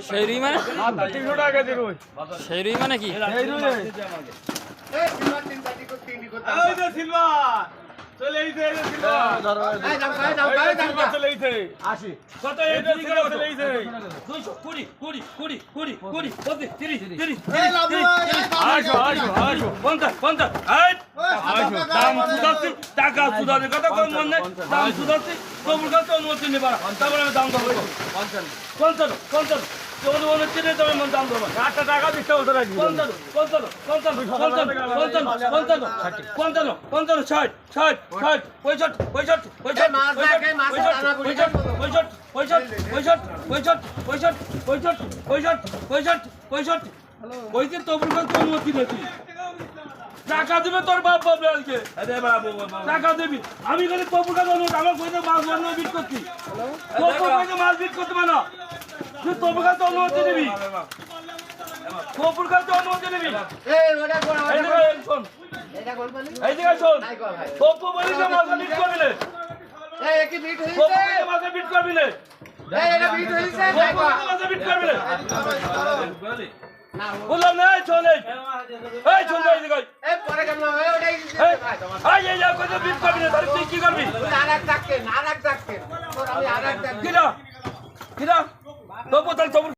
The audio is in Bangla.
সেই রুই মানে? 300 টাকা কেজি রুই। সেই রুই মানে কি? এই রুই রে। এই যে সিলভার চলে এইছে, এই যে সিলভার চলে এইছে। কত এই যে সিলভার চলে এইছে। 200 20 20 20 20 20 30 30 30 আসো আসো আসো 50 50 এই দাম সুদাচ্ছি টাকা সুদানের কথা কোন মনে নাই দাম সুদাচ্ছি কবুল কাছে অনুমতি নেবা তারপরে আমি দাম দেবো 50 50 অনুমতি নিয়ে তবে দাম দেবো 8 টাকা দিতে হতো নাকি? 55 55 55 55 55 55 55 60 60 60 65 65 তবুল কাছে অনুমতি নেছি টাকা দিবে তোর বাপ বাপ আজকে টাকা দিবি আমি খালি তবুল কাছে অনুমতি আমার কইতে মাছ বন্ধ বিট করছি তবুল কইতে মাছ বিট করতে পারে না তুই তবুল কাছে অনুমতি দিবি তবুল কাছে অনুমতি দিবি এই দিকে শোন তবু বলি যে মাছ বিট করবি না মাছে বিট করবি না মাছে বিট করবি না বললাম না এই শোন এই শোন এই দিকে এই কত বিট করবি না তাহলে তুই কি করবি কিনা কিনা তবু তাহলে তবু